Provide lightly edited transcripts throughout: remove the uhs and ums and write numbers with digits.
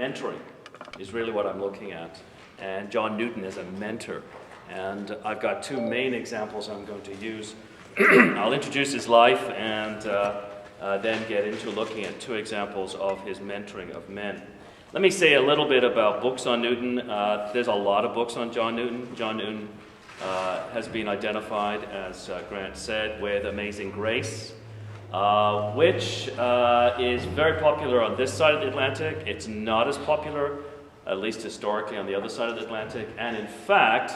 Mentoring is really what I'm looking at, and John Newton is a mentor. And I've got two main examples I'm going to use. I'll introduce his life and then get into looking at two examples of his mentoring of men. Let me say a little bit about books on Newton. There's a lot of books on John Newton. John Newton has been identified, as Grant said, with Amazing Grace, which is very popular on this side of the Atlantic. It's not as popular, at least historically, on the other side of the Atlantic. And in fact,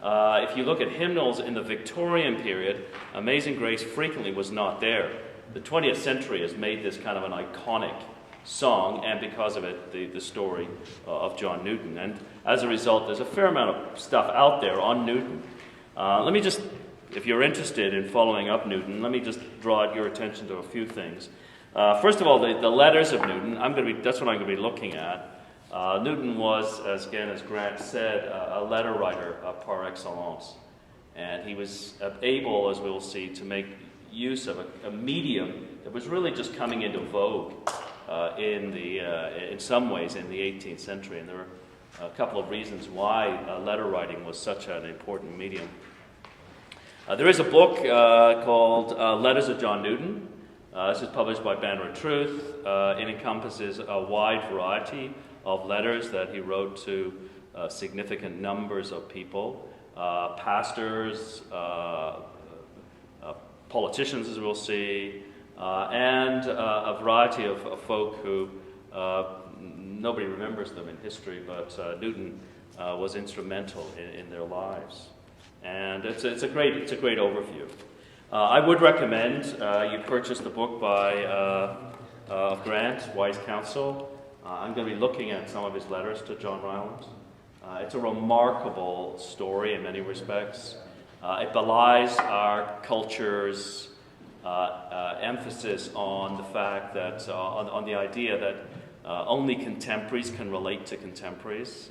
if you look at hymnals in the Victorian period, Amazing Grace frequently was not there. The 20th century has made this kind of an iconic song, and because of it, the story of John Newton. And as a result, there's a fair amount of stuff out there on Newton. Let me just, if you're interested in following up Newton, let me just draw your attention to a few things. First of all, the letters of Newton, that's what I'm going to be looking at. Newton was, as Grant said, a letter writer par excellence. And he was able, as we will see, to make use of a medium that was really just coming into vogue in some ways in the 18th century. And there were a couple of reasons why letter writing was such an important medium. There is a book called Letters of John Newton. This is published by Banner of Truth. It encompasses a wide variety of letters that he wrote to significant numbers of people, pastors, politicians, as we'll see, and a variety of folk who nobody remembers them in history, but Newton was instrumental in their lives. And it's a great overview. I would recommend you purchase the book by Grant, Wise Counsel. I'm going to be looking at some of his letters to John Ryland. It's a remarkable story in many respects. It belies our culture's emphasis on the fact that, on the idea that only contemporaries can relate to contemporaries.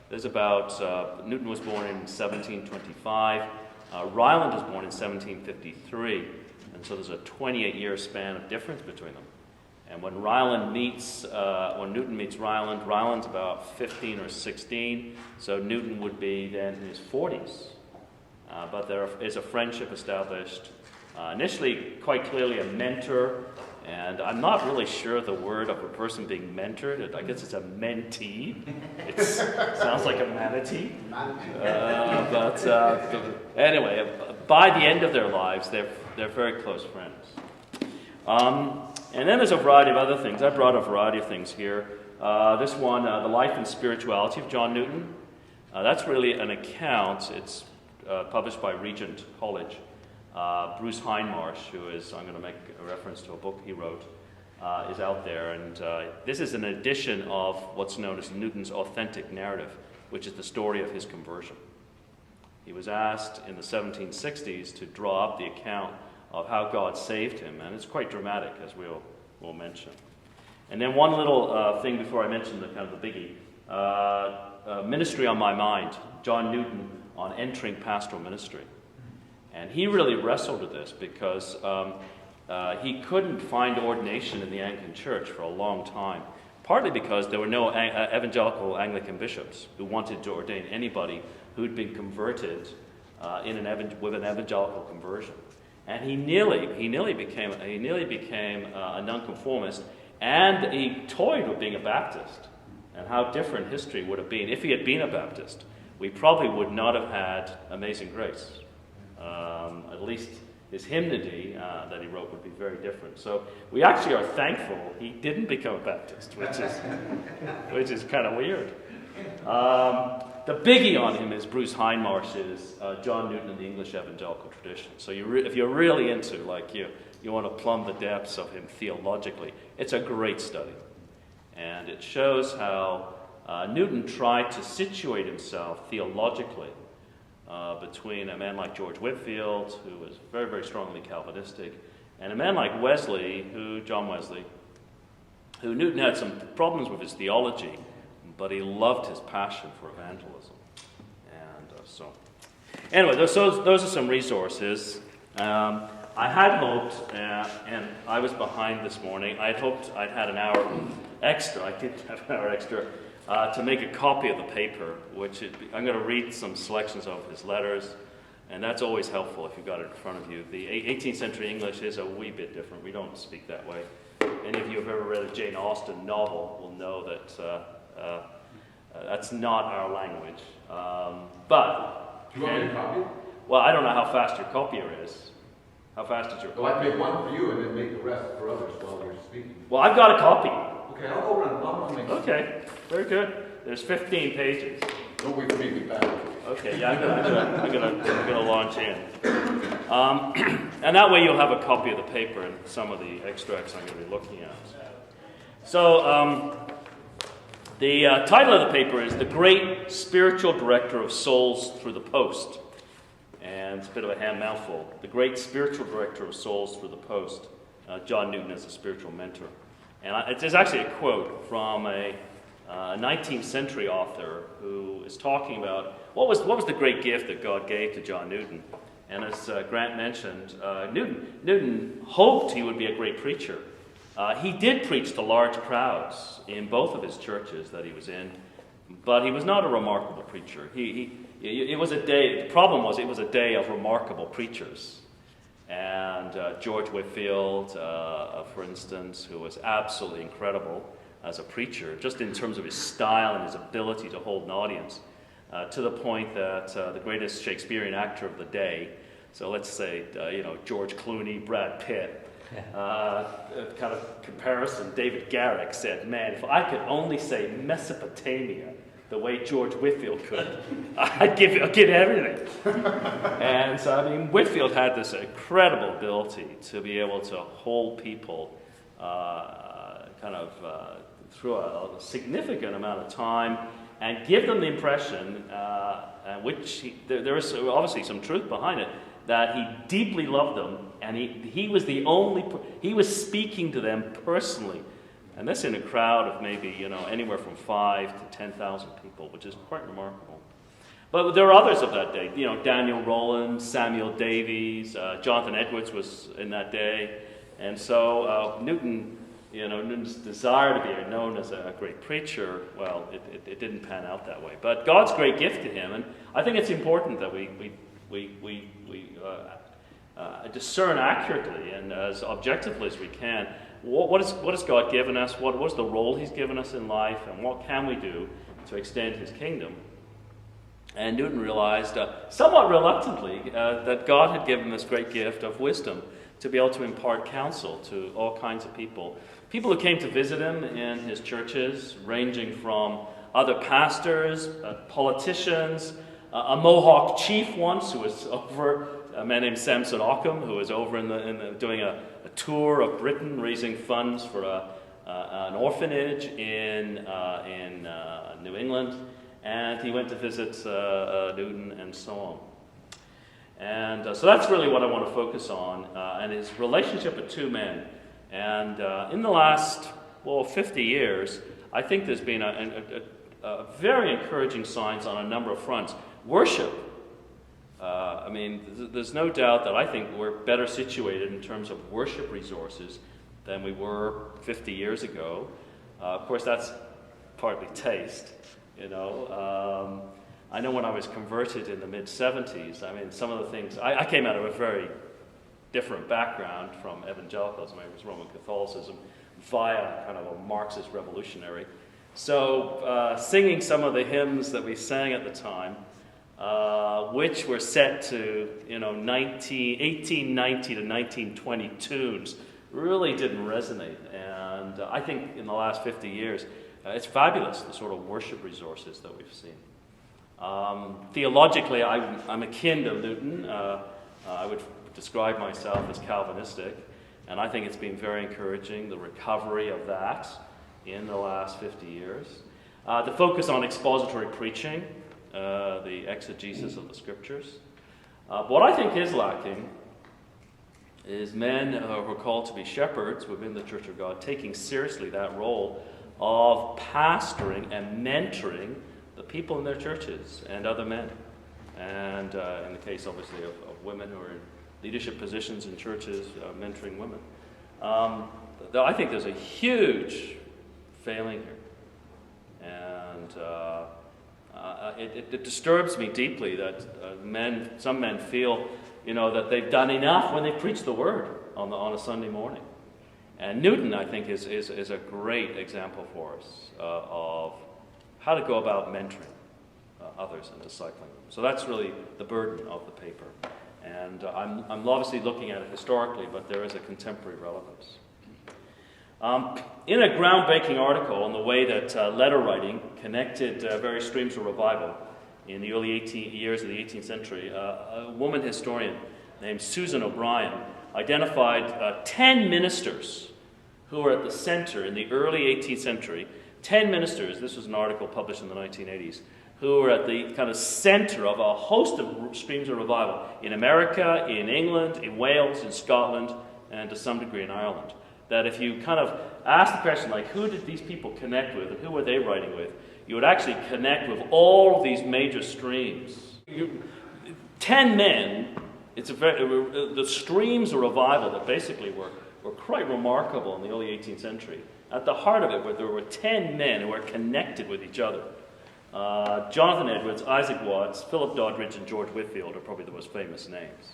Newton was born in 1725. Ryland was born in 1753. And so there's a 28-year span of difference between them. And when Newton meets Ryland, Ryland's about 15 or 16, so Newton would be then in his 40s. But there is a friendship established. Initially, quite clearly a mentor, and I'm not really sure the word of a person being mentored. I guess it's a mentee. It sounds like a manatee. Anyway, by the end of their lives, they're very close friends. And then there's a variety of other things. I brought a variety of things here. This one, The Life and Spirituality of John Newton. That's really an account. It's published by Regent College. Bruce Hindmarsh, who is, I'm going to make a reference to a book he wrote, is out there. And this is an edition of what's known as Newton's authentic narrative, which is the story of his conversion. He was asked in the 1760s to draw up the account of how God saved him, and it's quite dramatic, as we'll mention. And then one little thing before I mention the kind of the biggie, Ministry on My Mind, John Newton on entering pastoral ministry. And he really wrestled with this because he couldn't find ordination in the Anglican Church for a long time, partly because there were no evangelical Anglican bishops who wanted to ordain anybody who'd been converted with an evangelical conversion. And he nearly became a nonconformist, and he toyed with being a Baptist, and how different history would have been. If he had been a Baptist, we probably would not have had Amazing Grace. At least his hymnody that he wrote would be very different. So we actually are thankful he didn't become a Baptist, which is kind of weird. The biggie on him is Bruce Hindmarsh's John Newton and the English Evangelical Tradition. So if you're really into, you want to plumb the depths of him theologically, it's a great study. And it shows how Newton tried to situate himself theologically between a man like George Whitefield, who was very, very strongly Calvinistic, and a man like John Wesley, who Newton had some problems with his theology, but he loved his passion for evangelism. And anyway, those are some resources. I had hoped, and I was behind this morning, I had hoped I'd had an hour extra. I did have an hour extra to make a copy of the paper, I'm going to read some selections of his letters, and that's always helpful if you've got it in front of you. The 18th century English is a wee bit different. We don't speak that way. Any of you who have ever read a Jane Austen novel will know that that's not our language. But do you want me to copy? Well, I don't know how fast your copier is. How fast is your Well, copier? I'd make one for you and then make the rest for others while you're speaking. Well, I've got a copy. Okay, I'll go run. I'll make sure. Okay, very good. There's 15 pages. Don't wait for me to be back. Okay, yeah, I'm gonna launch in. And that way you'll have a copy of the paper and some of the extracts I'm going to be looking at. So, the title of the paper is The Great Spiritual Director of Souls Through the Post. And it's a bit of a hand mouthful. The Great Spiritual Director of Souls Through the Post. John Newton as a spiritual mentor. And there's actually a quote from a 19th century author who is talking about what was the great gift that God gave to John Newton. And as Grant mentioned, Newton hoped he would be a great preacher. He did preach to large crowds in both of his churches that he was in, but he was not a remarkable preacher. It was a day. The problem was it was a day of remarkable preachers, and George Whitefield, for instance, who was absolutely incredible as a preacher, just in terms of his style and his ability to hold an audience, to the point that the greatest Shakespearean actor of the day, so let's say George Clooney, Brad Pitt. Kind of comparison, David Garrick said, man, if I could only say Mesopotamia the way George Whitefield could, I'd give everything. And so, I mean, Whitefield had this incredible ability to be able to hold people through a significant amount of time and give them the impression, there is obviously some truth behind it, that he deeply loved them, and he was speaking to them personally, and this in a crowd of maybe anywhere from 5,000 to 10,000 people, which is quite remarkable. But there are others of that day, Daniel Rowland, Samuel Davies, Jonathan Edwards was in that day, and so Newton's desire to be known as a great preacher, well, it didn't pan out that way. But God's great gift to him, and I think it's important that we discern accurately and as objectively as we can what has God given us, what was the role he's given us in life, and what can we do to extend his kingdom. And Newton realized, somewhat reluctantly, that God had given this great gift of wisdom to be able to impart counsel to all kinds of people who came to visit him in his churches, ranging from other pastors, politicians, a Mohawk chief once who was over, a man named Samson Occam, who was over doing a tour of Britain, raising funds for an orphanage in New England, and he went to visit Newton and so on. And so that's really what I want to focus on, and his relationship with two men. And in the last 50 years, I think there's been a very encouraging signs on a number of fronts. Worship. There's no doubt that I think we're better situated in terms of worship resources than we were 50 years ago. Of course, that's partly taste, I know when I was converted in the mid-'70s, some of the things... I came out of a very different background from evangelicalism. It was Roman Catholicism via kind of a Marxist revolutionary. So singing some of the hymns that we sang at the time, which were set to 1890 to 1920 tunes, really didn't resonate. And I think in the last 50 years, it's fabulous, the sort of worship resources that we've seen. Theologically, I'm akin to Newton. I would describe myself as Calvinistic, and I think it's been very encouraging, the recovery of that in the last 50 years. The focus on expository preaching, the exegesis of the scriptures. What I think is lacking is men who are called to be shepherds within the Church of God, taking seriously that role of pastoring and mentoring the people in their churches and other men. And in the case, obviously, of women who are in leadership positions in churches, mentoring women. I think there's a huge failing here. And it disturbs me deeply that some men feel, that they've done enough when they preach the word on a Sunday morning. And Newton, I think, is a great example for us of how to go about mentoring others and discipling them. So that's really the burden of the paper. And I'm obviously looking at it historically, but there is a contemporary relevance. In a groundbreaking article on the way that letter writing connected various streams of revival in the early years of the 18th century, a woman historian named Susan O'Brien identified 10 ministers who were at the center in the early 18th century. 10 ministers, this was an article published in the 1980s, who were at the kind of center of a host of streams of revival in America, in England, in Wales, in Scotland, and to some degree in Ireland. That if you kind of ask the question, like, who did these people connect with and who were they writing with, you would actually connect with all of these major streams. 10 men, the streams of revival that basically were quite remarkable in the early 18th century. At the heart of it, there were 10 men who were connected with each other. Jonathan Edwards, Isaac Watts, Philip Doddridge, and George Whitefield are probably the most famous names.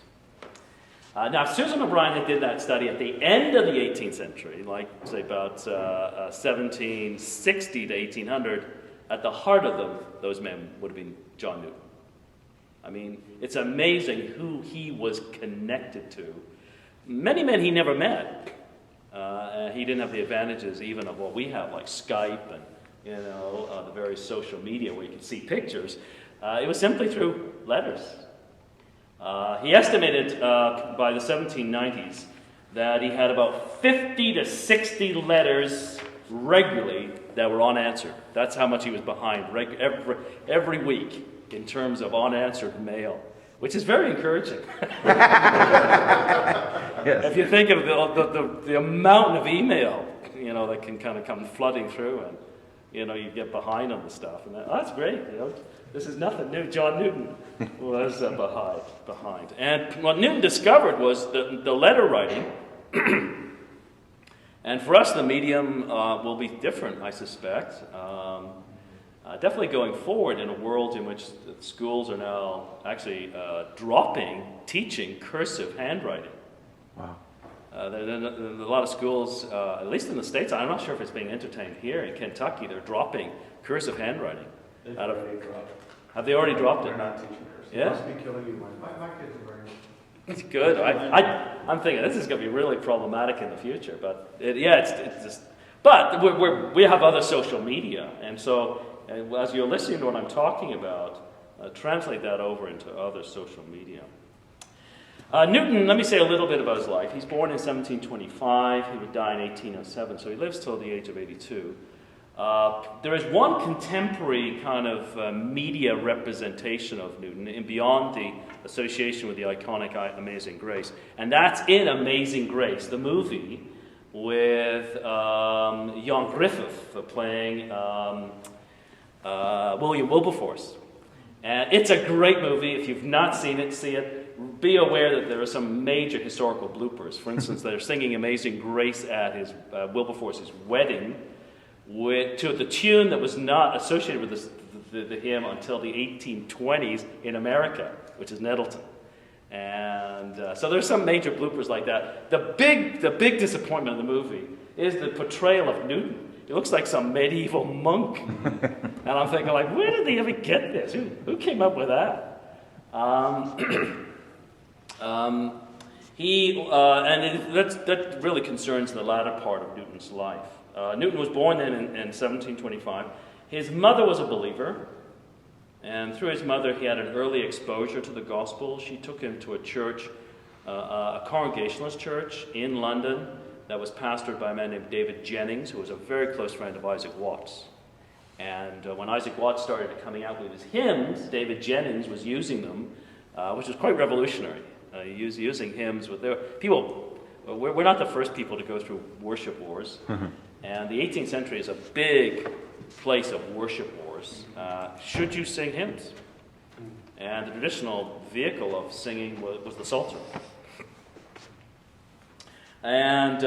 Now, Susan O'Brien did that study at the end of the 18th century, like, say, about 1760 to 1800. At the heart of those men would have been John Newton. I mean, it's amazing who he was connected to. Many men he never met. He didn't have the advantages even of what we have, like Skype and the various social media where you can see pictures. It was simply through letters. He estimated by the 1790s that he had about 50 to 60 letters regularly that were unanswered. That's how much he was behind every week in terms of unanswered mail, which is very encouraging. Yes. If you think of the amount of email, that can kind of come flooding through, and you get behind on the stuff, and that's great. This is nothing new. John Newton was behind. And what Newton discovered was the letter writing. And for us, the medium will be different, I suspect. Definitely going forward in a world in which schools are now actually teaching cursive handwriting. Wow. There are a lot of schools, at least in the States, I'm not sure if it's being entertained here in Kentucky, they're dropping cursive handwriting. They've already dropped it. Have they already dropped They're it? not teaching cursive. Yeah? It must be killing you. My kids are very... It's good. I'm thinking this is going to be really problematic in the future, but it's just. But we have other social media, and so as you're listening to what I'm talking about, translate that over into other social media. Newton, let me say a little bit about his life. He's born in 1725. He would die in 1807, so he lives till the age of 82. There is one contemporary kind of media representation of Newton, and beyond the association with the iconic Amazing Grace, and that's in Amazing Grace, the movie, with young Griffith playing William Wilberforce. And it's a great movie. If you've not seen it, see it. Be aware that there are some major historical bloopers. For instance, they're singing Amazing Grace at his Wilberforce's wedding, to the tune that was not associated with the hymn until the 1820s in America, which is Nettleton. And so there's some major bloopers like that. The big disappointment of the movie is the portrayal of Newton. He looks like some medieval monk. And I'm thinking, like, where did they ever get this? Who came up with that? That really concerns the latter part of Newton's life. Newton was born then in 1725. His mother was a believer, and through his mother he had an early exposure to the gospel. She took him to a church, a Congregationalist church in London that was pastored by a man named David Jennings, who was a very close friend of Isaac Watts. And when Isaac Watts started coming out with his hymns, David Jennings was using them, which was quite revolutionary. Using hymns with their people. We're not the first people to go through worship wars, and the 18th century is a big place of worship wars. Should you sing hymns? And the traditional vehicle of singing was the psalter. And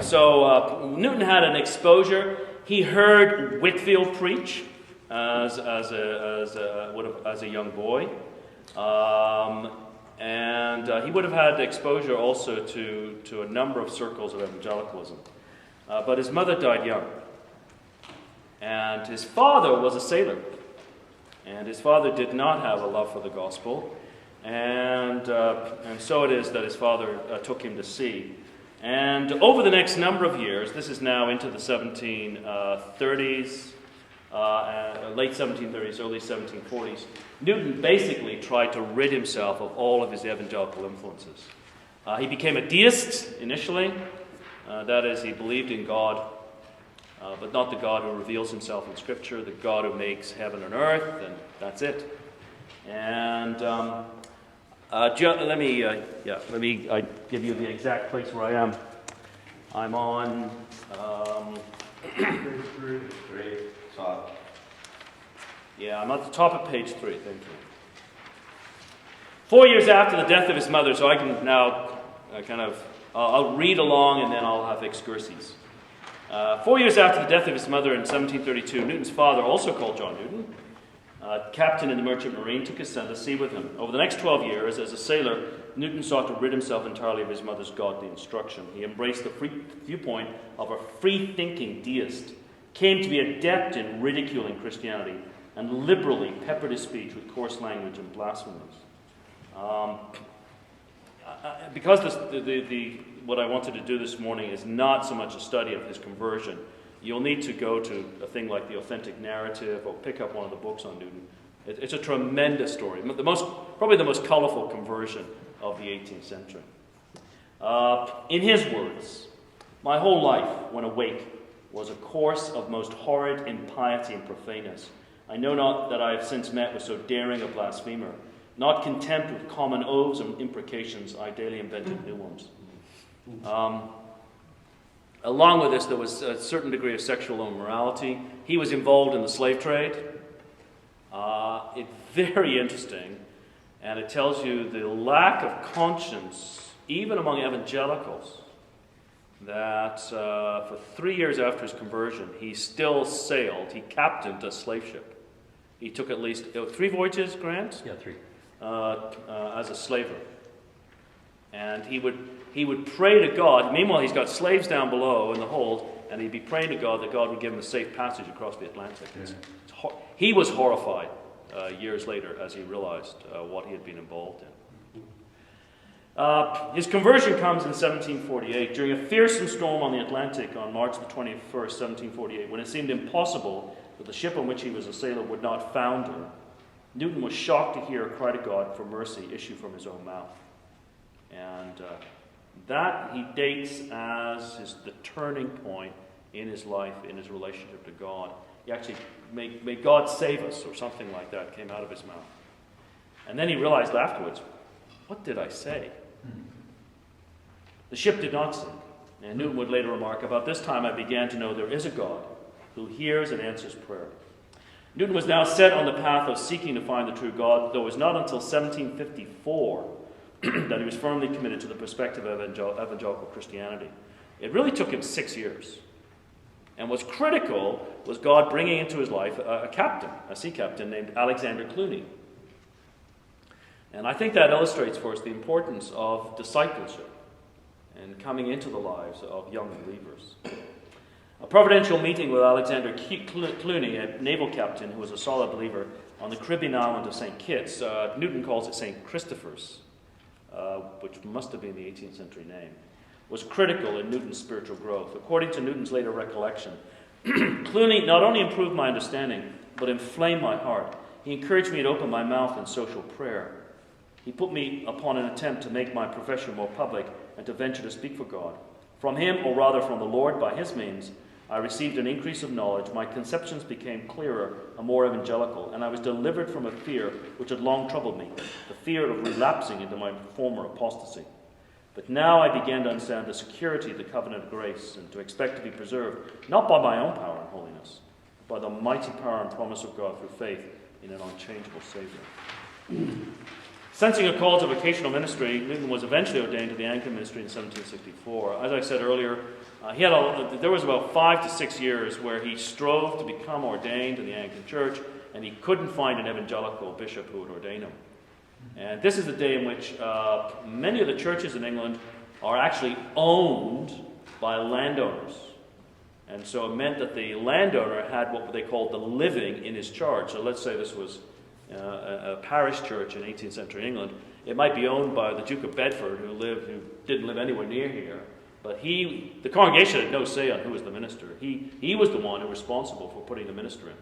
So Newton had an exposure. He heard Whitefield preach as a young boy. And he would have had exposure also to a number of circles of evangelicalism. But his mother died young. And his father was a sailor. And his father did not have a love for the gospel. And so it is that his father took him to sea. And over the next number of years, this is now into the 1730s, late 1730s, early 1740s, Newton basically tried to rid himself of all of his evangelical influences. He became a deist initially. That is, he believed in God, but not the God who reveals himself in Scripture, the God who makes heaven and earth, and that's it. And let me give you the exact place where I am. I'm on Page 3. Yeah, I'm at the top of page 3, thank you. 4 years after the death of his mother, so I can now I'll read along and then I'll have excursions. 4 years after the death of his mother in 1732, Newton's father, also called John Newton, captain in the merchant marine, took his son to sea with him. Over the next 12 years, as a sailor, Newton sought to rid himself entirely of his mother's godly instruction. He embraced the free viewpoint of a free-thinking deist, came to be adept in ridiculing Christianity, and liberally peppered his speech with coarse language and blasphemies. Because what I wanted to do this morning is not so much a study of his conversion, you'll need to go to a thing like the Authentic Narrative or pick up one of the books on Newton. It's a tremendous story, probably the most colorful conversion of the 18th century. In his words, "My whole life, when awake, was a course of most horrid impiety and profaneness. I know not that I have since met with so daring a blasphemer. Not content with common oaths and imprecations, I daily invented new ones." Along with this, there was a certain degree of sexual immorality. He was involved in the slave trade. It's very interesting, and it tells you the lack of conscience, even among evangelicals, that for 3 years after his conversion, he still sailed. He captained a slave ship. He took at least 3 voyages, Grant? Yeah, 3. As a slaver. And he would pray to God. Meanwhile, he's got slaves down below in the hold, and he'd be praying to God that God would give him a safe passage across the Atlantic. Yeah. He was horrified years later as he realized what he had been involved in. His conversion comes in 1748 during a fearsome storm on the Atlantic on March the 21st, 1748, when it seemed impossible that the ship on which he was a sailor would not founder. Newton was shocked to hear a cry to God for mercy issue from his own mouth. And that he dates as the turning point in his life, in his relationship to God. He actually, may God save us, or something like that, came out of his mouth. And then he realized afterwards, what did I say? The ship did not sink. And Newton would later remark, about this time I began to know there is a God who hears and answers prayer. Newton was now set on the path of seeking to find the true God, though it was not until 1754 that he was firmly committed to the perspective of evangelical Christianity. It really took him 6 years. And what's critical was God bringing into his life a sea captain named Alexander Cluny. And I think that illustrates for us the importance of discipleship and coming into the lives of young believers. A providential meeting with Alexander Cluny, a naval captain who was a solid believer on the Caribbean island of St. Kitts. Newton calls it St. Christopher's, which must have been the 18th century name, was critical in Newton's spiritual growth. According to Newton's later recollection, Cluny not only improved my understanding, but inflamed my heart. He encouraged me to open my mouth in social prayer. He put me upon an attempt to make my profession more public and to venture to speak for God. From him, or rather from the Lord, by his means, I received an increase of knowledge, my conceptions became clearer and more evangelical, and I was delivered from a fear which had long troubled me, the fear of relapsing into my former apostasy. But now I began to understand the security of the covenant of grace, and to expect to be preserved, not by my own power and holiness, but by the mighty power and promise of God through faith in an unchangeable Savior. Sensing a call to vocational ministry, Newton was eventually ordained to the Anglican ministry in 1764. As I said earlier, there was about 5 to 6 years where he strove to become ordained in the Anglican Church, and he couldn't find an evangelical bishop who would ordain him. And this is the day in which many of the churches in England are actually owned by landowners. And so it meant that the landowner had what they called the living in his charge. So let's say this was a parish church in 18th century England. It might be owned by the Duke of Bedford, who didn't live anywhere near here. But the congregation had no say on who was the minister. He was the one who was responsible for putting the minister in.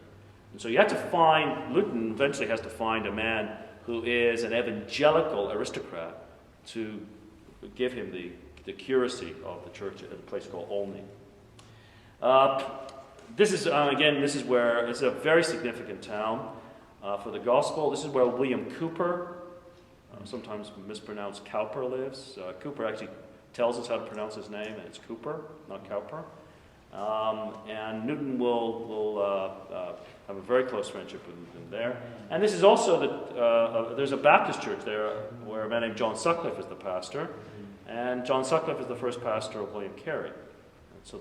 And so you had to Luton eventually has to find a man who is an evangelical aristocrat to give him the curacy of the church at a place called Olney. This is where it's a very significant town for the gospel. This is where William Cowper, sometimes mispronounced Cowper, lives. Cooper actually tells us how to pronounce his name, and it's Cooper, not Cowper. And Newton will have a very close friendship with him there. And this is also there's a Baptist church there where a man named John Sutcliffe is the pastor, and John Sutcliffe is the first pastor of William Carey. And so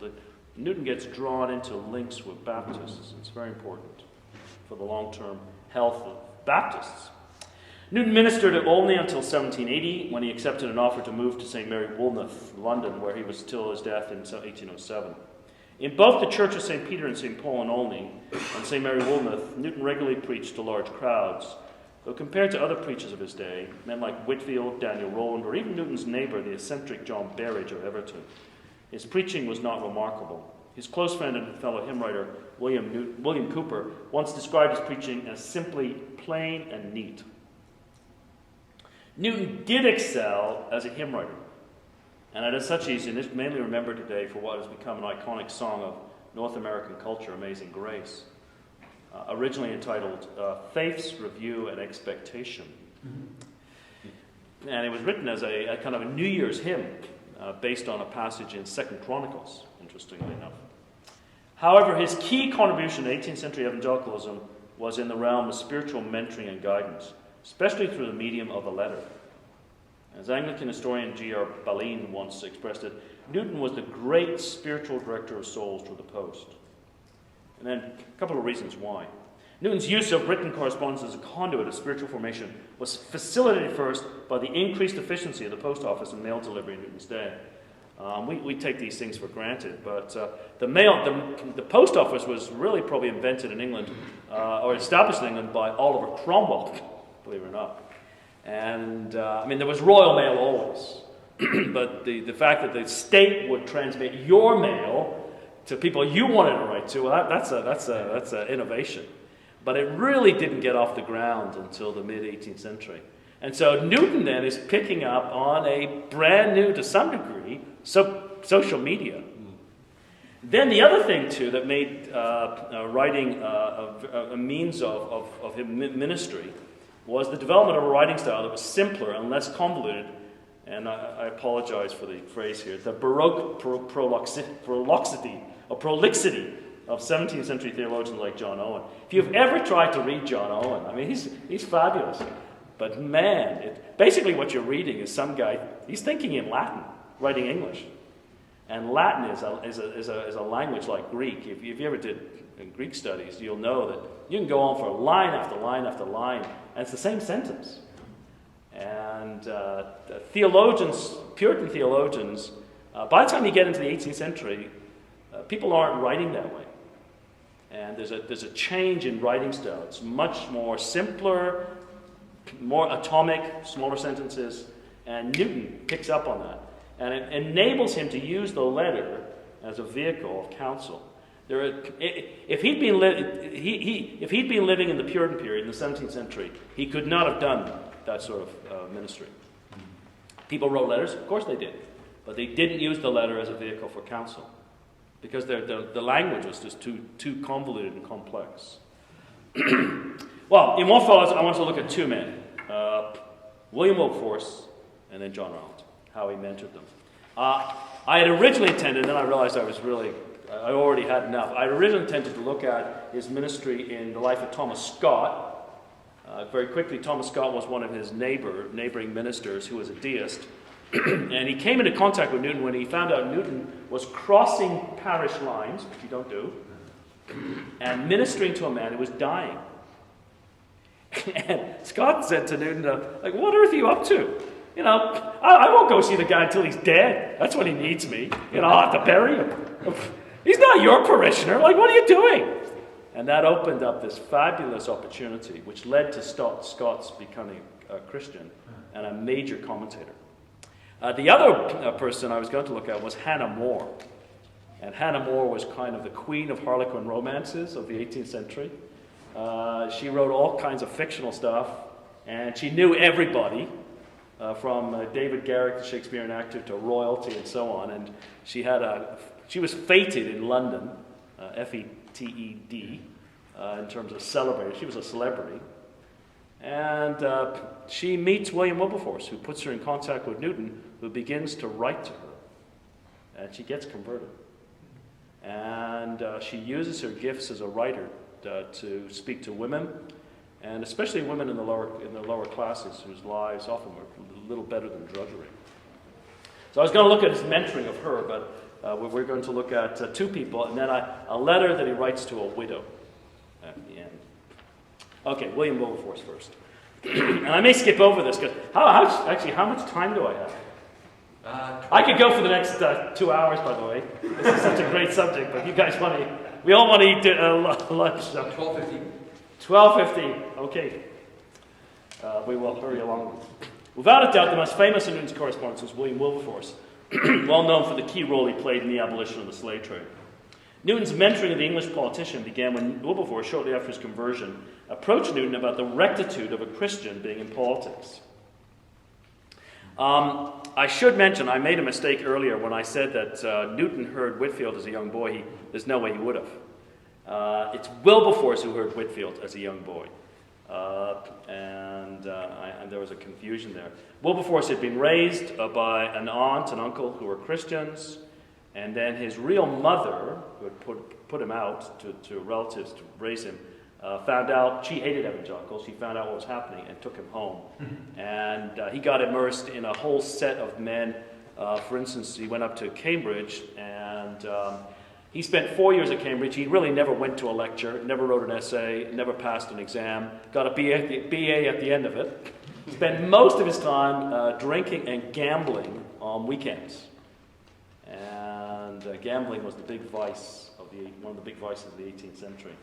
Newton gets drawn into links with Baptists. It's very important for the long-term health of Baptists. Newton ministered at Olney until 1780, when he accepted an offer to move to St. Mary Woolnoth, London, where he was till his death in 1807. In both the Church of St. Peter and St. Paul in Olney and St. Mary Woolnoth, Newton regularly preached to large crowds, though compared to other preachers of his day, men like Whitfield, Daniel Rowland, or even Newton's neighbour, the eccentric John Berridge of Everton, his preaching was not remarkable. His close friend and fellow hymn writer, William Cowper, once described his preaching as simply plain and neat. Newton did excel as a hymn writer, and as such he's mainly remembered today for what has become an iconic song of North American culture, Amazing Grace, originally entitled Faith's Review and Expectation. And it was written as a kind of a New Year's hymn based on a passage in 2nd Chronicles, interestingly enough. However, his key contribution to 18th century evangelicalism was in the realm of spiritual mentoring and guidance, especially through the medium of the letter. As Anglican historian G.R. Ballin once expressed it, Newton was the great spiritual director of souls through the post. And then a couple of reasons why. Newton's use of written correspondence as a conduit of spiritual formation was facilitated first by the increased efficiency of the post office and mail delivery in Newton's day. We take these things for granted, but the post office was really probably invented in England, or established in England by Oliver Cromwell, believe it or not. And, there was royal mail always. But the fact that the state would transmit your mail to people you wanted to write to, well, that's an innovation. But it really didn't get off the ground until the mid-18th century. And so Newton then is picking up on a brand new, to some degree, social media. Then the other thing, too, that made writing a means of his ministry was the development of a writing style that was simpler and less convoluted, and I apologize for the phrase here, the Baroque prolixity of 17th century theologians like John Owen. If you've ever tried to read John Owen, he's fabulous. But man, basically what you're reading is some guy, he's thinking in Latin, writing English. And Latin is a language like Greek. If you ever did Greek studies, you'll know that you can go on for line after line after line, and it's the same sentence. And Puritan theologians, by the time you get into the 18th century, people aren't writing that way. And there's a change in writing style. It's much more simpler, more atomic, smaller sentences, and Newton picks up on that. And it enables him to use the letter as a vehicle of counsel. If he'd been living in the Puritan period in the 17th century, he could not have done that sort of ministry. People wrote letters, of course they did, but they didn't use the letter as a vehicle for counsel because the language was just too convoluted and complex. Well, in what follows, I want to look at two men, William Wilberforce and then John Rowland, how he mentored them. I had originally intended, and then I realized I already had enough. I originally intended to look at his ministry in the life of Thomas Scott, Very quickly, Thomas Scott was one of his neighboring ministers who was a deist. And he came into contact with Newton when he found out Newton was crossing parish lines, which you don't do, and ministering to a man who was dying. And Scott said to Newton, like, what earth are you up to? You know, I won't go see the guy until he's dead. That's when he needs me. You know, I'll have to bury him. He's not your parishioner. Like, what are you doing? And that opened up this fabulous opportunity, which led to Scott's becoming a Christian and a major commentator. The other person I was going to look at was Hannah More. And Hannah More was kind of the queen of Harlequin romances of the 18th century. She wrote all kinds of fictional stuff, and she knew everybody, from David Garrick, the Shakespearean actor, to royalty and so on. And she was feted in London, F-E-T-E-D, in terms of celebrated. She was a celebrity. And she meets William Wilberforce, who puts her in contact with Newton, who begins to write to her. And she gets converted. And she uses her gifts as a writer to speak to women, and especially women in the lower classes, whose lives often were a little better than drudgery. So I was going to look at his mentoring of her, but we're going to look at two people, and then a letter that he writes to a widow at the end. Okay, William Wilberforce first. And I may skip over this, because how much time do I have? I could go for the next 2 hours, by the way. This is such a great subject, but you guys we all want to eat lunch. So. 12:15. 12:15, okay. We will hurry along. Without a doubt, the most famous of Newton's correspondents was William Wilberforce, well known for the key role he played in the abolition of the slave trade. Newton's mentoring of the English politician began when Wilberforce, shortly after his conversion, approached Newton about the rectitude of a Christian being in politics. I should mention, I made a mistake earlier when I said that Newton heard Whitefield as a young boy. There's no way he would have. It's Wilberforce who heard Whitefield as a young boy. And there was a confusion there. Wilberforce had been raised by an aunt and uncle who were Christians, and then his real mother, who had put him out to relatives to raise him, found out she hated evangelicals. She found out what was happening and took him home. And he got immersed in a whole set of men. For instance, he went up to Cambridge, and he spent 4 years at Cambridge. He really never went to a lecture, never wrote an essay, never passed an exam, got a BA at the end of it. Spent most of his time drinking and gambling on weekends. And gambling was the big vice one of the big vices of the 18th century.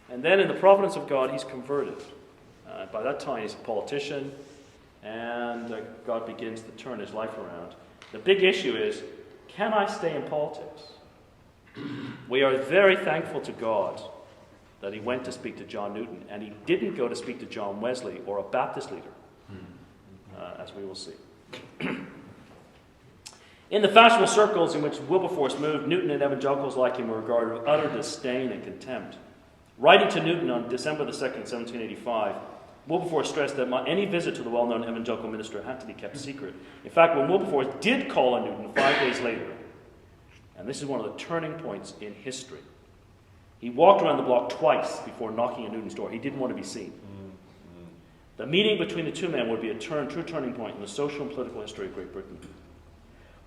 And then in the providence of God, he's converted. By that time, he's a politician, and God begins to turn his life around. The big issue is, can I stay in politics? We are very thankful to God that he went to speak to John Newton, and he didn't go to speak to John Wesley or a Baptist leader, as we will see. In the fashionable circles in which Wilberforce moved, Newton and evangelicals like him were regarded with utter disdain and contempt. Writing to Newton on December the 2nd, 1785, Wilberforce stressed that any visit to the well-known evangelical minister had to be kept secret. In fact, when Wilberforce did call on Newton 5 days later, and this is one of the turning points in history, he walked around the block twice before knocking at Newton's door. He didn't want to be seen. The meeting between the two men would be a true turning point in the social and political history of Great Britain.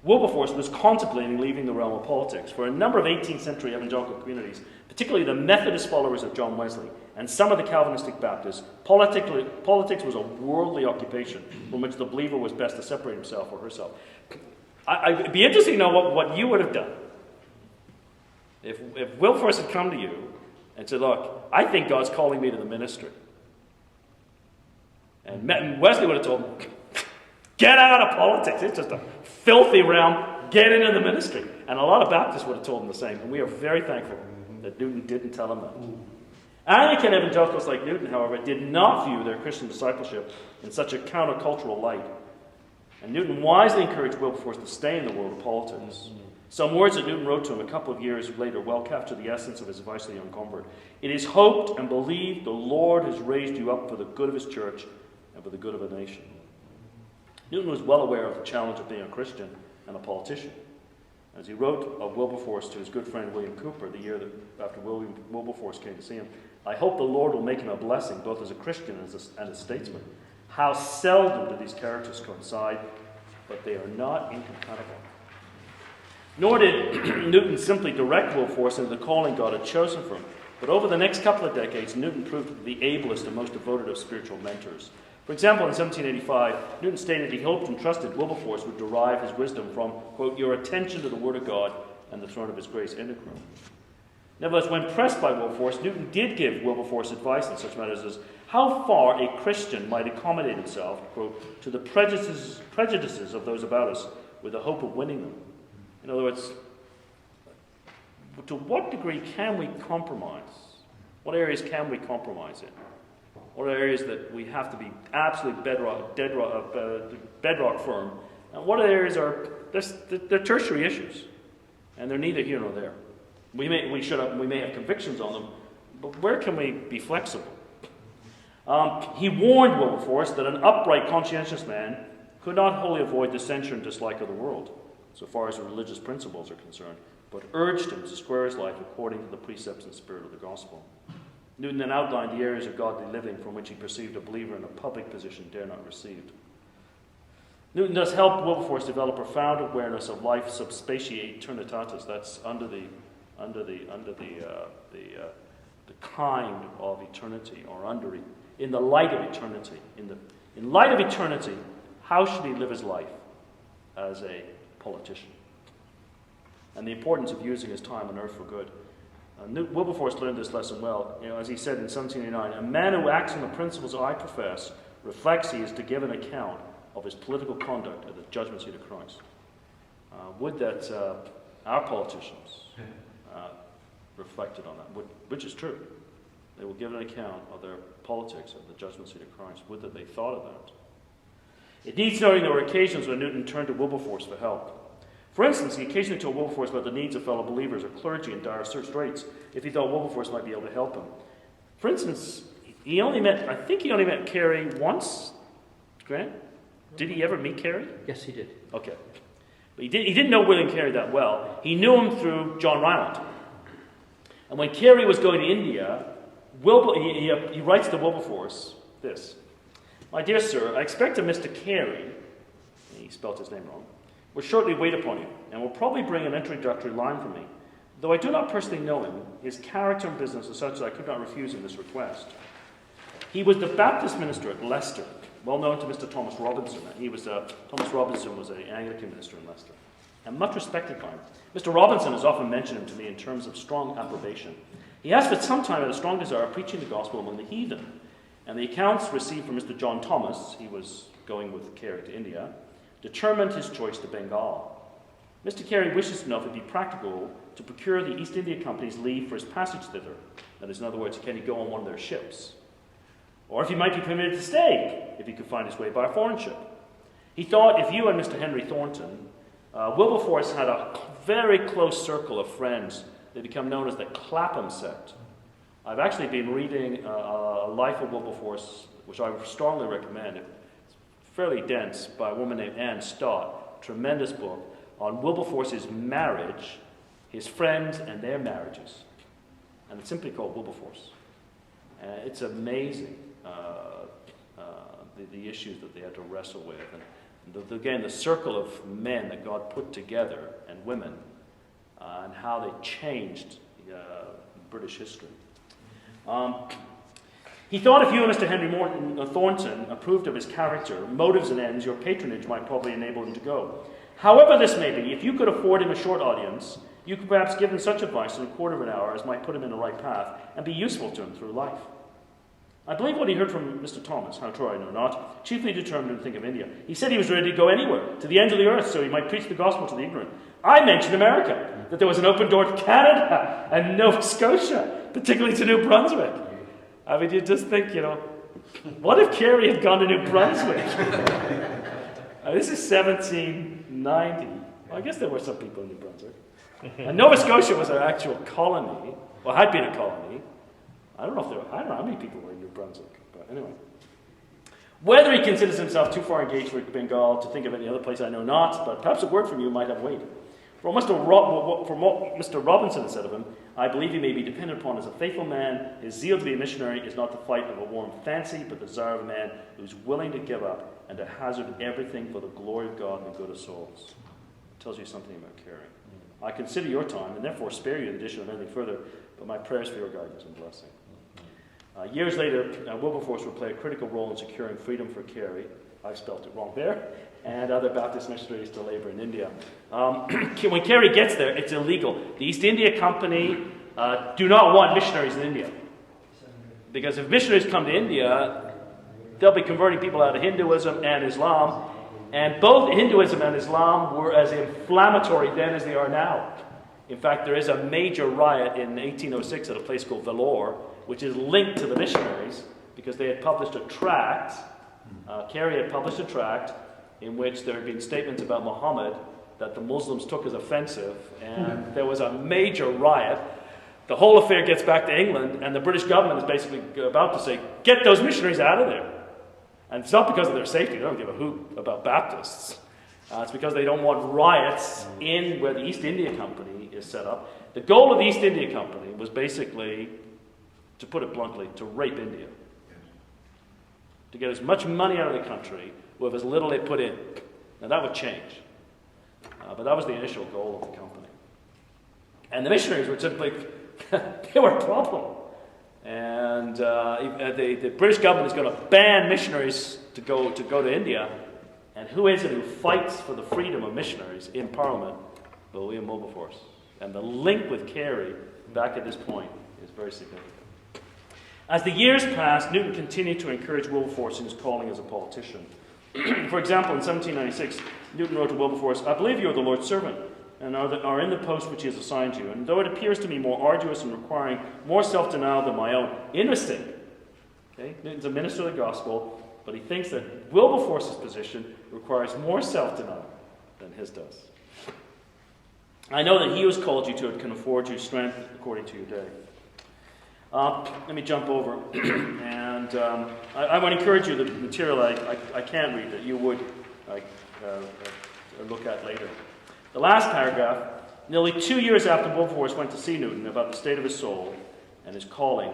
Wilberforce was contemplating leaving the realm of politics. For a number of 18th century evangelical communities, particularly the Methodist followers of John Wesley and some of the Calvinistic Baptists, politics was a worldly occupation from which the believer was best to separate himself or herself. It'd be interesting to know what you would have done if Wilberforce had come to you and said, look, I think God's calling me to the ministry. And Wesley would have told him, get out of politics. It's just a filthy realm. Get into the ministry. And a lot of Baptists would have told him the same. And we are very thankful that Newton didn't tell him that. Anglican evangelicals like Newton, however, did not view their Christian discipleship in such a countercultural light. And Newton wisely encouraged Wilberforce to stay in the world of politics. Some words that Newton wrote to him a couple of years later well capture the essence of his advice to the young convert. It is hoped and believed the Lord has raised you up for the good of his church and for the good of a nation. Newton was well aware of the challenge of being a Christian and a politician. As he wrote of Wilberforce to his good friend William Cooper the year after Wilberforce came to see him, I hope the Lord will make him a blessing, both as a Christian and as a statesman. How seldom do these characters coincide, but they are not incompatible. Nor did Newton simply direct Wilberforce into the calling God had chosen for him, but over the next couple of decades, Newton proved to be the ablest and most devoted of spiritual mentors. For example, in 1785, Newton stated he hoped and trusted Wilberforce would derive his wisdom from, quote, your attention to the Word of God and the throne of his grace, end of quote. Nevertheless, when pressed by Wilberforce, Newton did give Wilberforce advice in such matters as how far a Christian might accommodate himself, quote, to the prejudices of those about us with the hope of winning them. In other words, to what degree can we compromise? What areas can we compromise in? What are areas that we have to be absolute bedrock firm? And what areas are they're tertiary issues, and they're neither here nor there. We may have convictions on them, but where can we be flexible? He warned Wilberforce that an upright, conscientious man could not wholly avoid the censure and dislike of the world, so far as religious principles are concerned, but urged him to square his life according to the precepts and spirit of the gospel. Newton then outlined the areas of godly living from which he perceived a believer in a public position dare not receive. Newton does help Wilberforce develop profound awareness of life sub specie aeternitatis. That's under the kind of eternity, or in the light of eternity. In light of eternity, how should he live his life as a politician? And the importance of using his time on earth for good. Wilberforce learned this lesson well. As he said in 1789, a man who acts on the principles I profess reflects he is to give an account of his political conduct at the judgment seat of Christ. Would that our politicians reflected on that, which is true. They will give an account of their politics at the judgment seat of Christ. Would that they thought of that. It needs noting there were occasions when Newton turned to Wilberforce for help. For instance, he occasionally told Wilberforce about the needs of fellow believers or clergy in dire straits if he thought Wilberforce might be able to help him. For instance, I think he only met Carey once. Grant? Did he ever meet Carey? Yes, he did. Okay. But he didn't know William Carey that well. He knew him through John Ryland. And when Carey was going to India, he writes to Wilberforce this. My dear sir, I expect a Mr. Carey, he spelt his name wrong, will shortly wait upon you, and will probably bring an introductory line from me. Though I do not personally know him, his character and business are such that I could not refuse him this request. He was the Baptist minister at Leicester, well known to Mr. Thomas Robinson. Thomas Robinson was an Anglican minister in Leicester, and much respected by him. Mr. Robinson has often mentioned him to me in terms of strong approbation. He has for some time had a strong desire of preaching the gospel among the heathen, and the accounts received from Mr. John Thomas, he was going with Carey to India, determined his choice to Bengal. Mr. Carey wishes to know if it be practical to procure the East India Company's leave for his passage thither. That is, in other words, can he go on one of their ships? Or if he might be permitted to stay, if he could find his way by a foreign ship. He thought if you and Mr. Henry Thornton, Wilberforce had a very close circle of friends. They become known as the Clapham sect. I've actually been reading a Life of Wilberforce, which I strongly recommend. It's fairly dense, by a woman named Anne Stott. Tremendous book on Wilberforce's marriage, his friends and their marriages. And it's simply called Wilberforce. It's amazing, the issues that they had to wrestle with. And again, the circle of men that God put together, and women, and how they changed British history. He thought if you and Mr. Henry Thornton approved of his character, motives and ends, your patronage might probably enable him to go. However this may be, if you could afford him a short audience, you could perhaps give him such advice in a quarter of an hour as might put him in the right path and be useful to him through life. I believe what he heard from Mr. Thomas, how true I know not, chiefly determined him to think of India. He said he was ready to go anywhere, to the ends of the earth, so he might preach the gospel to the ignorant. I mentioned America, that there was an open door to Canada and Nova Scotia, particularly to New Brunswick. I mean, you just think, what if Carey had gone to New Brunswick? This is 1790. Well, I guess there were some people in New Brunswick. And Nova Scotia was an actual colony, well, had been a colony. I don't know how many people were in New Brunswick, but anyway. Whether he considers himself too far engaged for Bengal to think of any other place, I know not, but perhaps a word from you might have weight. For what Mr. Robinson had said of him, I believe he may be depended upon as a faithful man. His zeal to be a missionary is not the fight of a warm fancy, but the desire of a man who is willing to give up and to hazard everything for the glory of God and the good of souls. It tells you something about caring. I consider your time, and therefore spare you the addition of anything further, but my prayers for your guidance and blessing. Years later, Wilberforce would play a critical role in securing freedom for Carey. I've spelt it wrong there. And other Baptist missionaries to labor in India. When Carey gets there, it's illegal. The East India Company do not want missionaries in India. Because if missionaries come to India, they'll be converting people out of Hinduism and Islam. And both Hinduism and Islam were as inflammatory then as they are now. In fact, there is a major riot in 1806 at a place called Vellore, which is linked to the missionaries, because they had published a tract. Carey had published a tract in which there had been statements about Muhammad that the Muslims took as offensive, and there was a major riot. The whole affair gets back to England, and the British government is basically about to say, get those missionaries out of there. And it's not because of their safety. They don't give a hoot about Baptists. It's because they don't want riots in where the East India Company is set up. The goal of the East India Company was basically, to put it bluntly, to rape India. To get as much money out of the country with as little they put in. Now that would change. But that was the initial goal of the company. And the missionaries were simply, they were a problem. And the British government is going to ban missionaries to go to India. And who is it who fights for the freedom of missionaries in Parliament? William Wilberforce. And the link with Carey back at this point is very significant. As the years passed, Newton continued to encourage Wilberforce in his calling as a politician. For example, in 1796, Newton wrote to Wilberforce, I believe you are the Lord's servant, and are in the post which he has assigned you. And though it appears to me more arduous and requiring more self-denial than my own, interesting. Okay? Newton's a minister of the gospel, but he thinks that Wilberforce's position requires more self-denial than his does. I know that he who has called you to it can afford you strength according to your day. Let me jump over, and I want to encourage you, the material I can't read that you would look at later. The last paragraph, nearly 2 years after Wilberforce went to see Newton about the state of his soul and his calling,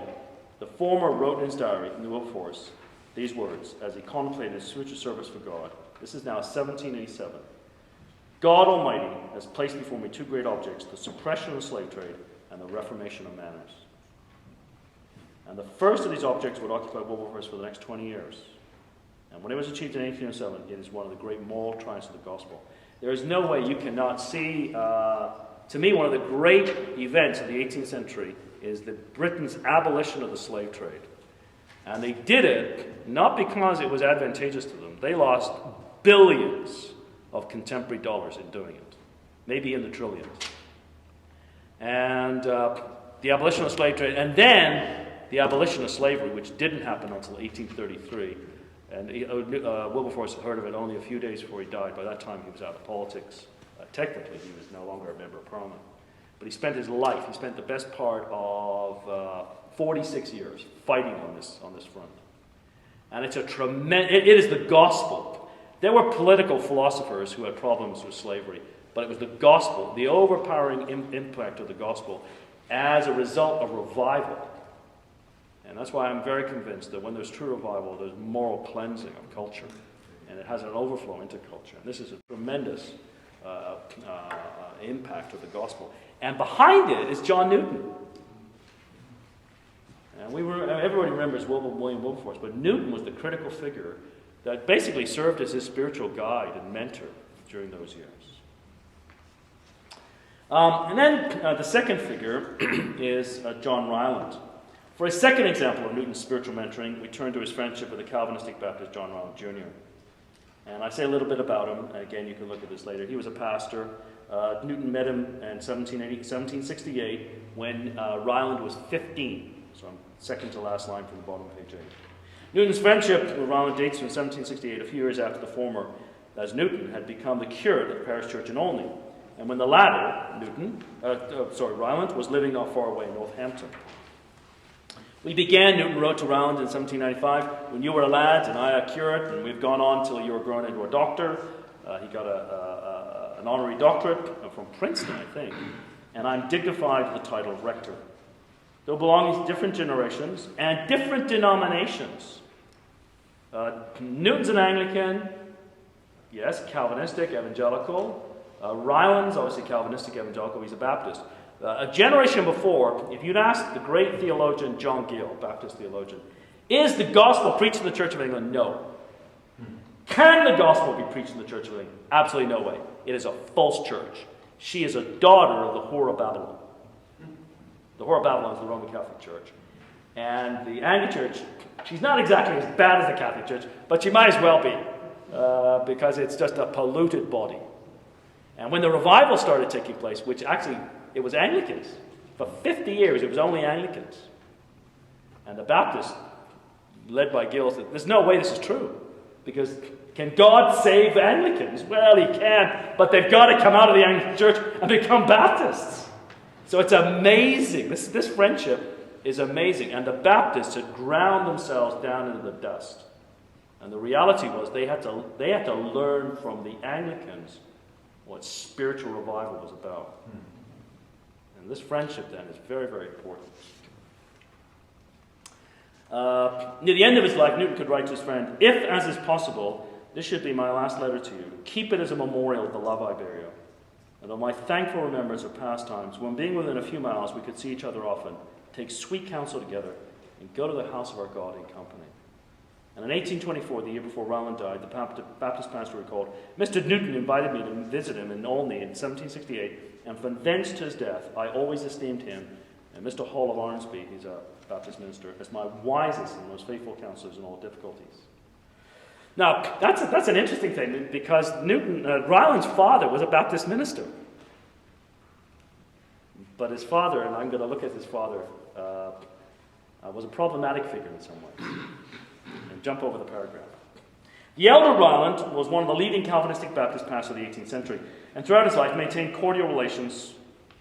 the former wrote in his diary, Wilberforce, these words, as he contemplated his future service for God. This is now 1787. God Almighty has placed before me two great objects, the suppression of the slave trade and the reformation of manners. And the first of these objects would occupy Wilberforce for the next 20 years. And when it was achieved in 1807, it is one of the great moral triumphs of the gospel. There is no way you cannot see, to me, one of the great events of the 18th century is Britain's abolition of the slave trade. And they did it not because it was advantageous to them. They lost billions of contemporary dollars in doing it, maybe in the trillions. And the abolition of the slave trade, and then the abolition of slavery, which didn't happen until 1833. And Wilberforce heard of it only a few days before he died. By that time, he was out of politics. Technically, he was no longer a member of Parliament. But he spent his life, he spent the best part of 46 years fighting on this front. And it's it is the gospel. There were political philosophers who had problems with slavery, but it was the gospel, the overpowering impact of the gospel as a result of revival. And that's why I'm very convinced that when there's true revival, there's moral cleansing of culture. And it has an overflow into culture. And this is a tremendous impact of the gospel. And behind it is John Newton. And everybody remembers William Wilberforce, but Newton was the critical figure that basically served as his spiritual guide and mentor during those years. And then the second figure is John Ryland. For a second example of Newton's spiritual mentoring, we turn to his friendship with the Calvinistic Baptist John Ryland Jr. And I say a little bit about him, and again, you can look at this later. He was a pastor. Newton met him in 1768 when Ryland was 15. So I'm second to last line from the bottom of page 8. Newton's friendship with Ryland dates from 1768, a few years after the former, as Newton had become the curate at the parish church in Olney. And when the latter, Ryland, was living not far away in Northampton. Newton wrote to Ryland in 1795, when you were a lad and I a curate, and we've gone on till you were grown into a doctor. He got a an honorary doctorate from Princeton, I think, and I'm dignified with the title of rector. Though belonging to different generations and different denominations. Newton's an Anglican, yes, Calvinistic, evangelical. Ryland's obviously Calvinistic, evangelical, he's a Baptist. A generation before, if you'd asked the great theologian John Gill, Baptist theologian, is the gospel preached in the Church of England? No. Can the gospel be preached in the Church of England? Absolutely no way. It is a false church. She is a daughter of the whore of Babylon. The whore of Babylon is the Roman Catholic Church. And the Anglican Church, she's not exactly as bad as the Catholic Church, but she might as well be, because it's just a polluted body. And when the revival started taking place, which actually, it was Anglicans. For 50 years, it was only Anglicans. And the Baptists, led by Gill, said, there's no way this is true. Because can God save Anglicans? Well, he can, but they've got to come out of the Anglican Church and become Baptists. So it's amazing. This friendship is amazing. And the Baptists had ground themselves down into the dust. And the reality was they had to learn from the Anglicans what spiritual revival was about. And this friendship then is very, very important. Near the end of his life, Newton could write to his friend, if, as is possible, this should be my last letter to you, keep it as a memorial of the love I bear you. And of my thankful remembrance of past times, when being within a few miles we could see each other often, take sweet counsel together, and go to the house of our God in company. And in 1824, the year before Ryland died, the Baptist pastor recalled, Mr. Newton invited me to visit him in Olney in 1768, and from thence to his death, I always esteemed him, and Mr. Hall of Arnsby, he's a Baptist minister, as my wisest and most faithful counselors in all difficulties. Now, that's an interesting thing, because Ryland's father was a Baptist minister. But his father, and I'm going to look at his father, was a problematic figure in some ways. And jump over the paragraph. The elder Ryland was one of the leading Calvinistic Baptist pastors of the 18th century, and throughout his life maintained cordial relations,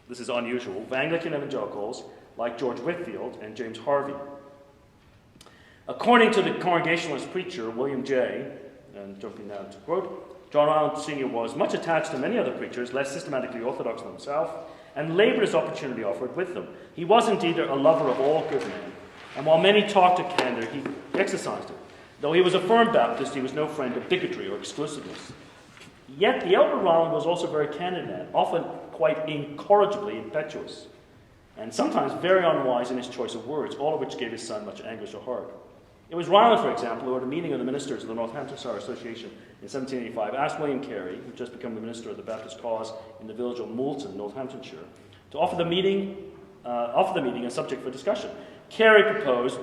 this is unusual, with Anglican evangelicals like George Whitfield and James Harvey. According to the Congregationalist preacher William J., and jumping down to quote, John Ryland Sr. was much attached to many other preachers, less systematically orthodox than himself, and laboured his opportunity offered with them. He was indeed a lover of all good men, and while many talked of candour, he exercised it. Though he was a firm Baptist, he was no friend of bigotry or exclusiveness. Yet the elder Ryland was also very candid and often quite incorrigibly impetuous, and sometimes very unwise in his choice of words, all of which gave his son much anguish of heart. It was Ryland, for example, who at a meeting of the ministers of the Northamptonshire Association in 1785 asked William Carey, who had just become the minister of the Baptist cause in the village of Moulton, Northamptonshire, to offer the meeting a subject for discussion. Carey proposed,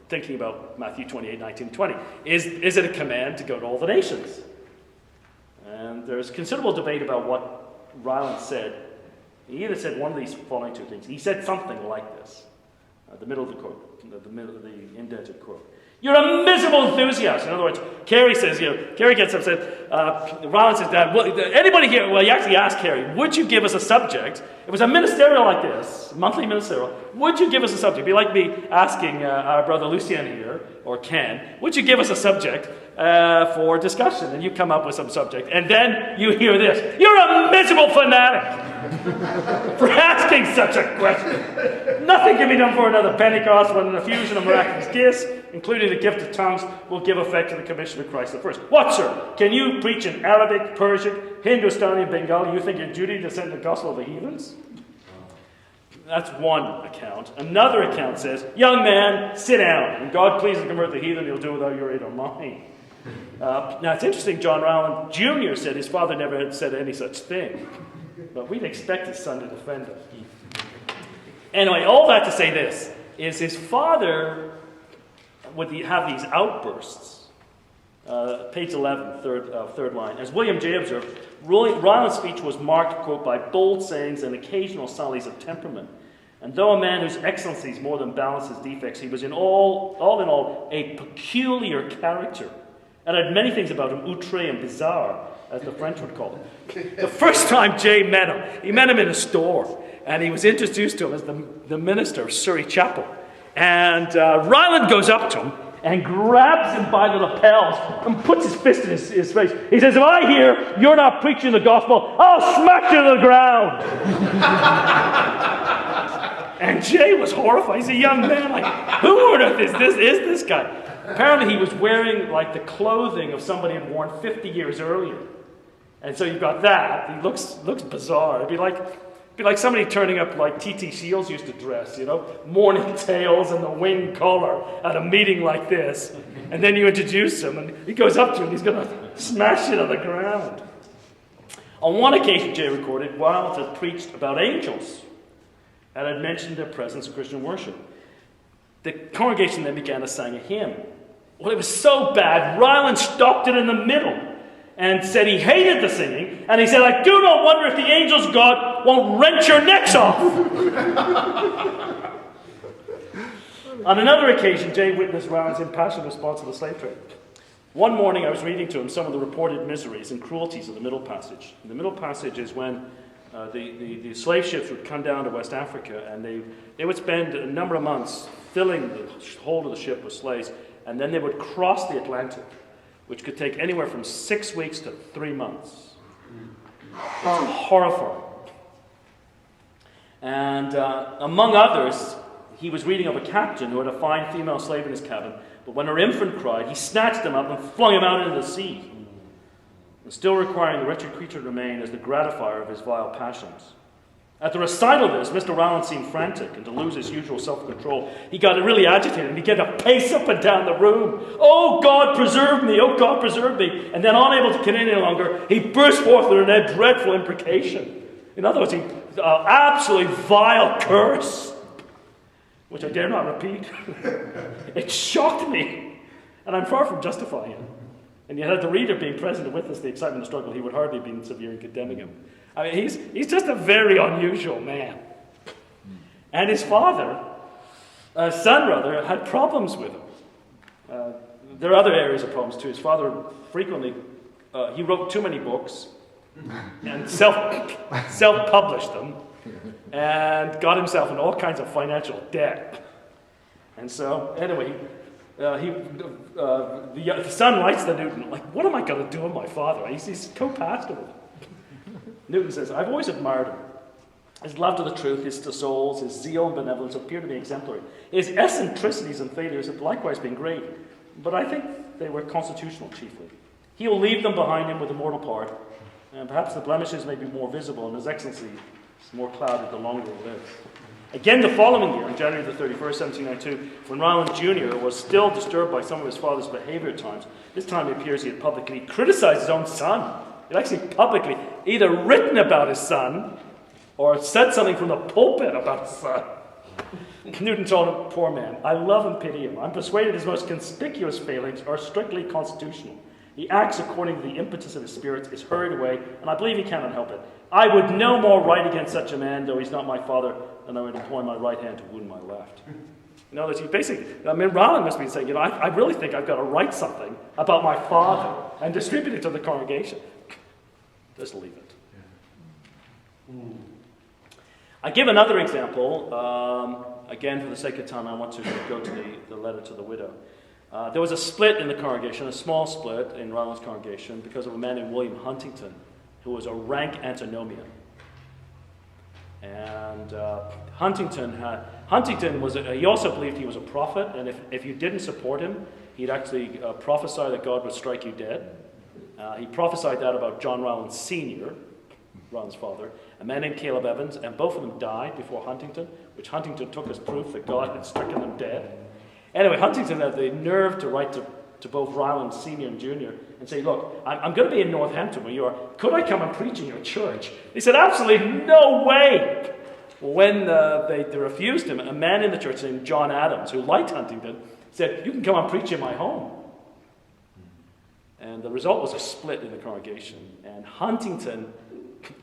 thinking about Matthew 28, 19, 20, is it a command to go to all the nations? And there's considerable debate about what Ryland said. He either said one of these following two things. He said something like this, the middle of the quote, the middle of the indented quote. You're a miserable enthusiast. In other words, Carey says, Carey gets upset. Ryland says, anybody here, well, you actually asked Carey, would you give us a subject? It was a ministerial like this, monthly ministerial. Would you give us a subject? It'd be like me asking our brother Lucien here, or Ken, would you give us a subject for discussion? And you come up with some subject. And then you hear this. You're a miserable fanatic for asking such a question. Nothing can be done for another Pentecost when an effusion of miraculous gifts, including the gift of tongues, will give effect to the commission of Christ the first. What, sir? Can you preach in Arabic, Persian, Hindustani, and Bengali? You think your duty to send the gospel of the heathens? That's one account. Another account says, young man, sit down. When God pleases to convert the heathen, he'll do it without your aid or mine. Now, it's interesting, John Ryland Jr. said his father never had said any such thing. But we'd expect his son to defend him. Anyway, all that to say this, is his father would have these outbursts. Page 11, third line. As William J. observed, Ryland's speech was marked, quote, by bold sayings and occasional sallies of temperament. And though a man whose excellencies more than balanced his defects, he was in all, a peculiar character, and had many things about him, outré and bizarre, as the French would call it. The first time Jay met him, he met him in a store, and he was introduced to him as the minister of Surrey Chapel. And Ryland goes up to him and grabs him by the lapels and puts his fist in his face. He says, if I hear you're not preaching the gospel, I'll smack you to the ground. And Jay was horrified. He's a young man, like, who on earth is this guy? Apparently he was wearing like the clothing of somebody who had worn 50 years earlier. And so you've got that. He looks bizarre. It'd be like somebody turning up like T.T. Shields used to dress, morning tails and the wing collar at a meeting like this. And then you introduce him, and he goes up to him, and he's going to smash it on the ground. On one occasion, Jay recorded, Wilde had preached about angels and had mentioned their presence in Christian worship. The congregation then began to sing a hymn. Well, it was so bad, Ryland stopped it in the middle and said he hated the singing, and he said, I do not wonder if the angels of God won't wrench your necks off. On another occasion, Jay witnessed Ryland's impassioned response to the slave trade. One morning I was reading to him some of the reported miseries and cruelties of the Middle Passage. The Middle Passage is when the slave ships would come down to West Africa, and they would spend a number of months filling the hold of the ship with slaves, and then they would cross the Atlantic, which could take anywhere from 6 weeks to 3 months. It's horrifying. And among others, he was reading of a captain who had a fine female slave in his cabin, but when her infant cried, he snatched him up and flung him out into the sea, and still requiring the wretched creature to remain as the gratifier of his vile passions. At the recital of this, Mr. Rowland seemed frantic, and to lose his usual self-control, he got really agitated and began to pace up and down the room. Oh, God, preserve me! Oh, God, preserve me! And then, unable to continue any longer, he burst forth with a dreadful imprecation. In other words, he absolutely vile curse, which I dare not repeat. It shocked me, and I'm far from justifying it. And yet, had the reader been present and witnessed the excitement of the struggle, he would hardly have been severe in condemning him. I mean, he's just a very unusual man. And his father, son rather, had problems with him. There are other areas of problems too. His father frequently, he wrote too many books and self-published them and got himself in all kinds of financial debt. And so, anyway, the son writes to Newton, like, what am I going to do with my father? He's co-pastor with him. Newton says, I've always admired him. His love to the truth, his to souls, his zeal and benevolence appear to be exemplary. His eccentricities and failures have likewise been great, but I think they were constitutional chiefly. He will leave them behind him with a mortal part, and perhaps the blemishes may be more visible, and his excellency is more clouded the longer he lives. Again, the following year, on January the 31st, 1792, when Ryland Jr. was still disturbed by some of his father's behavior at times, this time it appears he had publicly criticized his own son. He'd actually publicly either written about his son or said something from the pulpit about his son. Newton told him, poor man, I love and pity him. I'm persuaded his most conspicuous failings are strictly constitutional. He acts according to the impetus of his spirits, is hurried away, and I believe he cannot help it. I would no more write against such a man, though he's not my father, than I would employ my right hand to wound my left. In other words, he basically, Rowland must be saying, I really think I've got to write something about my father and distribute it to the congregation. Just leave it. I give another example. Again, for the sake of time, I want to go to the letter to the widow. There was a split in the congregation, a small split in Rowland's congregation, because of a man named William Huntington, who was a rank antinomian. And Huntington was, he also believed he was a prophet, and if you didn't support him, he'd actually prophesy that God would strike you dead. He prophesied that about John Rowland Sr., Rowland's father, a man named Caleb Evans, and both of them died before Huntington, which Huntington took as proof that God had stricken them dead. Anyway, Huntington had the nerve to write to both Rowland Sr. and Jr. and say, look, I'm going to be in Northampton where you are. Could I come and preach in your church? They said, absolutely no way. Well, when they refused him, a man in the church named John Adams, who liked Huntington, said, you can come and preach in my home. And the result was a split in the congregation. And Huntington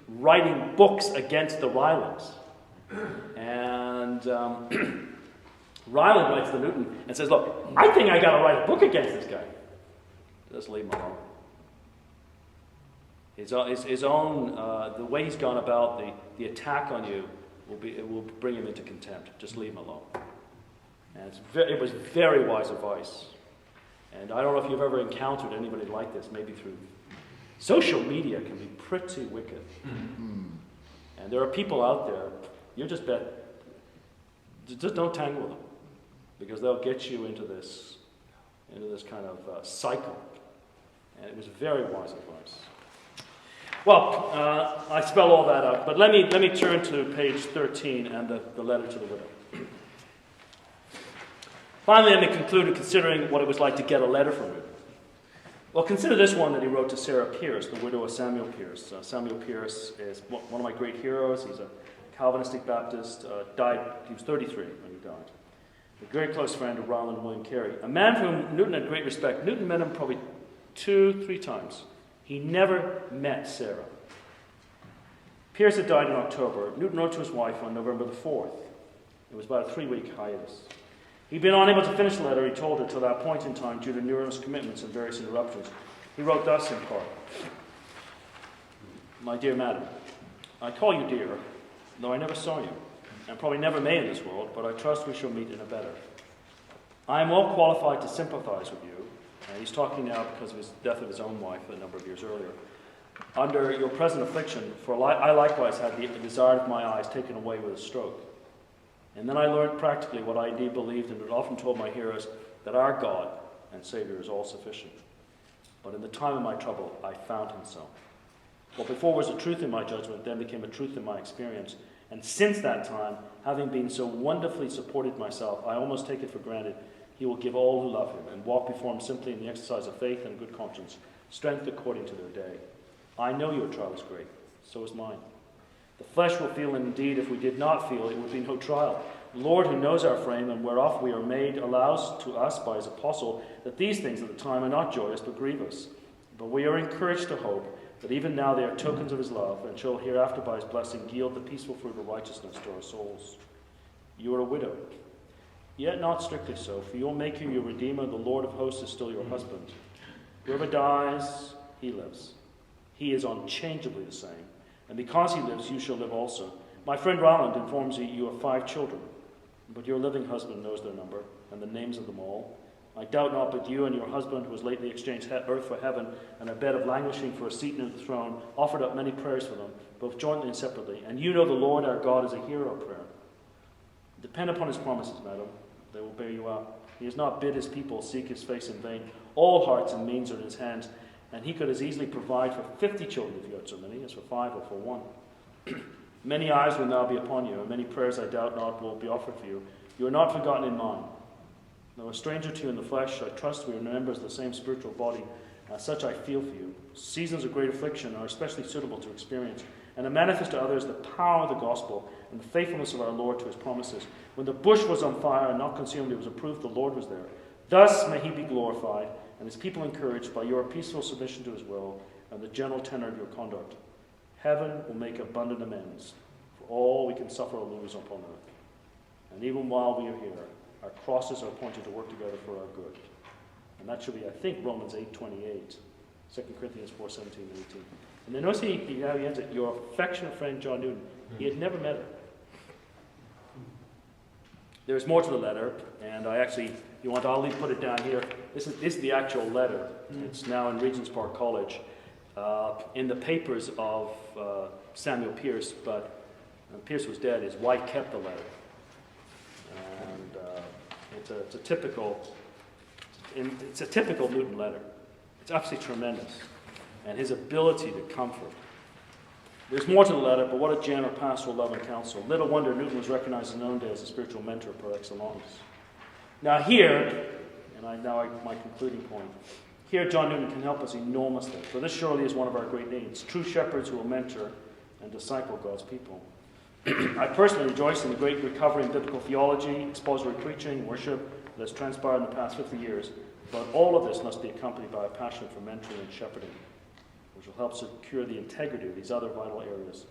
writing books against the Rylands. And Ryland writes to Newton and says, look, I think I got to write a book against this guy. Just leave him alone. His own, the way he's gone about the attack on you will bring him into contempt. Just leave him alone. And it was very wise advice. And I don't know if you've ever encountered anybody like this, maybe through social media can be pretty wicked. And there are people out there, you just don't tangle with them, because they'll get you into this kind of cycle. And it was very wise advice. Well, I spell all that out, but let me turn to page 13 and the letter to the widow. Finally, let me conclude in considering what it was like to get a letter from him. Well, consider this one that he wrote to Sarah Pierce, the widow of Samuel Pierce. Samuel Pierce is one of my great heroes. He's a Calvinistic Baptist. He was 33 when he died. A very close friend of Rowland and William Carey. A man for whom Newton had great respect. Newton met him probably 2-3 times. He never met Sarah. Pierce had died in October. Newton wrote to his wife on November the 4th. It was about a 3-week hiatus. He'd been unable to finish the letter, he told her, till that point in time due to numerous commitments and various interruptions. He wrote thus in part: "My dear madam, I call you dear, though I never saw you, and probably never may in this world, but I trust we shall meet in a better. I am well qualified to sympathize with you," and he's talking now because of his death of his own wife a number of years earlier, "under your present affliction, for I likewise had the desire of my eyes taken away with a stroke. And then I learned practically what I indeed believed and had often told my hearers, that our God and Savior is all sufficient. But in the time of my trouble, I found him so. What before was a truth in my judgment, then became a truth in my experience. And since that time, having been so wonderfully supported myself, I almost take it for granted he will give all who love him and walk before him simply in the exercise of faith and good conscience, strength according to their day. I know your trial is great, so is mine. The flesh will feel, and indeed, if we did not feel, it would be no trial. The Lord, who knows our frame and whereof we are made, allows to us by his apostle that these things at the time are not joyous but grievous. But we are encouraged to hope that even now they are tokens of his love, and shall hereafter by his blessing yield the peaceful fruit of righteousness to our souls. You are a widow, yet not strictly so, for you will make you your Redeemer. The Lord of hosts is still your husband. Whoever dies, he lives. He is unchangeably the same. And because he lives, you shall live also. My friend Rowland informs me you have 5 children, but your living husband knows their number, and the names of them all. I doubt not but you and your husband, who has lately exchanged earth for heaven, and a bed of languishing for a seat near the throne, offered up many prayers for them, both jointly and separately. And you know the Lord our God is a hearer of prayer. Depend upon his promises, madam. They will bear you up. He has not bid his people seek his face in vain. All hearts and means are in his hands, and he could as easily provide for 50 children if you had so many, as for 5 or for 1. Many eyes will now be upon you, and many prayers I doubt not will be offered for you. You are not forgotten in mine. Though a stranger to you in the flesh, I trust we are members of the same spiritual body. As such I feel for you. Seasons of great affliction are especially suitable to experience, and to manifest to others the power of the gospel and the faithfulness of our Lord to his promises. When the bush was on fire and not consumed, it was a proof the Lord was there. Thus may he be glorified, and his people encouraged by your peaceful submission to his will and the general tenor of your conduct. Heaven will make abundant amends for all we can suffer or lose upon earth. And even while we are here, our crosses are appointed to work together for our good. And that should be, I think, Romans 8:28, 2 Corinthians 4:17 and 18. And then notice how he ends it, your affectionate friend John Newton. He had never met her. There's more to the letter, and I'll put it down here. This is the actual letter. It's now in Regent's Park College. In the papers of Samuel Pierce, but Pierce was dead. His wife kept the letter, and it's a typical Newton letter. It's absolutely tremendous, and his ability to comfort. There's more to the letter, but what a gem of pastoral love and counsel. Little wonder Newton was recognized in his own day as a spiritual mentor par excellence. Now here, my concluding point. Here, John Newton can help us enormously, for this surely is one of our great needs. True shepherds who will mentor and disciple God's people. I personally rejoice in the great recovery in biblical theology, expository preaching, worship that has transpired in the past 50 years, but all of this must be accompanied by a passion for mentoring and shepherding, which will help secure the integrity of these other vital areas